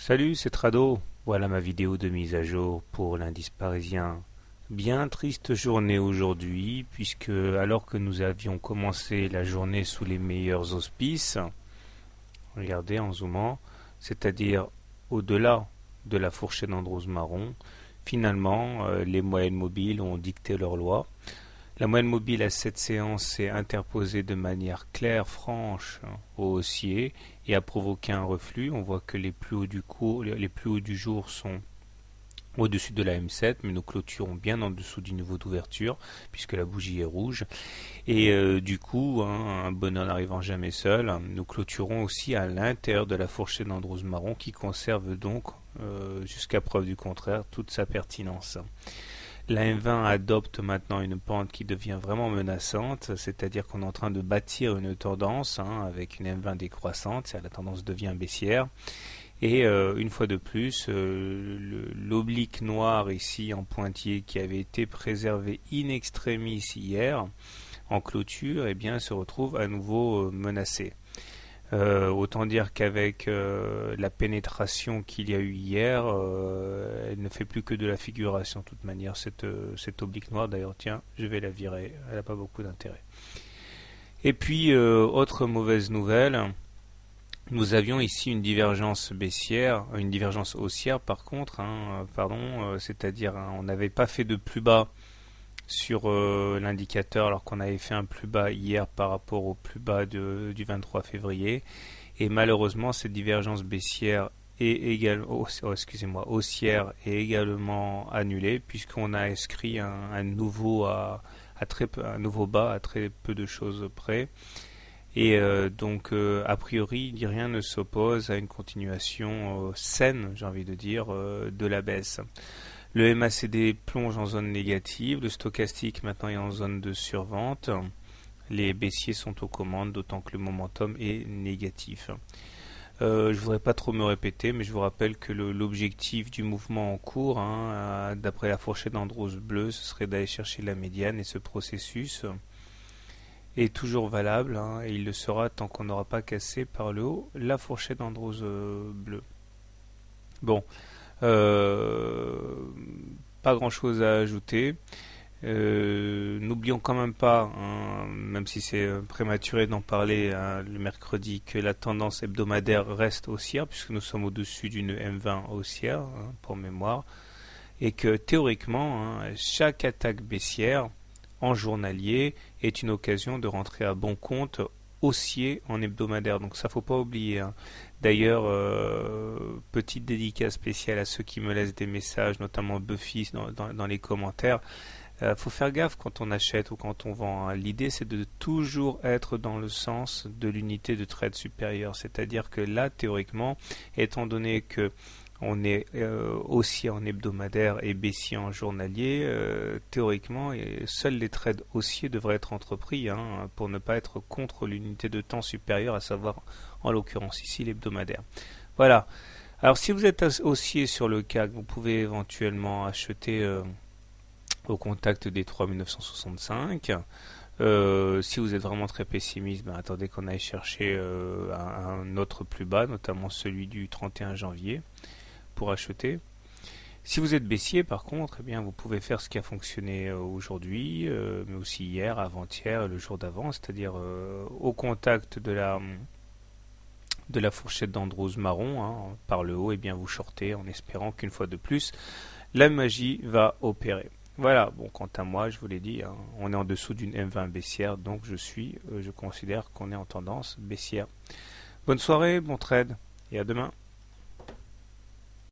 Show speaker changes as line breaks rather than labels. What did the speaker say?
Salut, c'est Trado. Voilà ma vidéo de mise à jour pour l'indice parisien. Bien triste journée aujourd'hui, puisque alors que nous avions commencé la journée sous les meilleurs auspices, regardez en zoomant, c'est-à-dire au-delà de la fourchette d'Andrews marron, finalement les moyennes mobiles ont dicté leur loi. La moyenne mobile à cette séance s'est interposée de manière claire, franche au haussier et a provoqué un reflux. On voit que les plus hauts du jour sont au-dessus de la M7, mais nous clôturons bien en dessous du niveau d'ouverture puisque la bougie est rouge. Et du coup, un bonheur n'arrivant jamais seul, nous clôturons aussi à l'intérieur de la fourchette d'Andrews marron qui conserve donc, jusqu'à preuve du contraire, toute sa pertinence. La M20 adopte maintenant une pente qui devient vraiment menaçante, c'est-à-dire qu'on est en train de bâtir une tendance avec une M20 décroissante, la tendance devient baissière. Et une fois de plus, l'oblique noir ici en pointillé qui avait été préservé in extremis hier en clôture, se retrouve à nouveau menacé. Autant dire qu'avec la pénétration qu'il y a eu hier, elle ne fait plus que de la figuration de toute manière, cette oblique noire. D'ailleurs, tiens, je vais la virer, elle n'a pas beaucoup d'intérêt. Et puis, autre mauvaise nouvelle, nous avions ici une divergence baissière, une divergence haussière par contre, c'est-à-dire on n'avait pas fait de plus bas sur l'indicateur alors qu'on avait fait un plus bas hier par rapport au plus bas du 23 février et malheureusement cette divergence baissière haussière est également annulée puisqu'on a inscrit un nouveau bas à très peu de choses près et a priori rien ne s'oppose à une continuation saine, j'ai envie de dire, de la baisse. Le MACD plonge en zone négative, le stochastique maintenant est en zone de survente, les baissiers sont aux commandes, d'autant que le momentum est négatif. Je ne voudrais pas trop me répéter, mais je vous rappelle que l'objectif du mouvement en cours, d'après la fourchette d'Andrews bleu, ce serait d'aller chercher la médiane, et ce processus est toujours valable, et il le sera tant qu'on n'aura pas cassé par le haut la fourchette d'Andrews bleu. Bon. Pas grand chose à ajouter. N'oublions quand même pas, même si c'est prématuré d'en parler le mercredi, que la tendance hebdomadaire reste haussière puisque nous sommes au-dessus d'une M20 haussière, pour mémoire, et que théoriquement, chaque attaque baissière en journalier est une occasion de rentrer à bon compte haussier en hebdomadaire, donc ça faut pas oublier. D'ailleurs, petite dédicace spéciale à ceux qui me laissent des messages, notamment Buffy dans les commentaires. Faut faire gaffe quand on achète ou quand on vend. L'idée c'est de toujours être dans le sens de l'unité de trade supérieure, c'est-à-dire que là théoriquement, étant donné que on est haussier en hebdomadaire et baissier en journalier, théoriquement, seuls les trades haussiers devraient être entrepris pour ne pas être contre l'unité de temps supérieure, à savoir en l'occurrence ici l'hebdomadaire. Voilà. Alors si vous êtes haussier sur le CAC, vous pouvez éventuellement acheter au contact des 3965. Si vous êtes vraiment très pessimiste, attendez qu'on aille chercher un autre plus bas, notamment celui du 31 janvier. Pour acheter. Si vous êtes baissier par contre, vous pouvez faire ce qui a fonctionné aujourd'hui, mais aussi hier, avant-hier, le jour d'avant, c'est-à-dire au contact de la fourchette d'Andrews marron, par le haut, vous shortez en espérant qu'une fois de plus, la magie va opérer. Voilà, bon, quant à moi, je vous l'ai dit, on est en dessous d'une M20 baissière, donc je considère qu'on est en tendance baissière. Bonne soirée, bon trade, et à demain.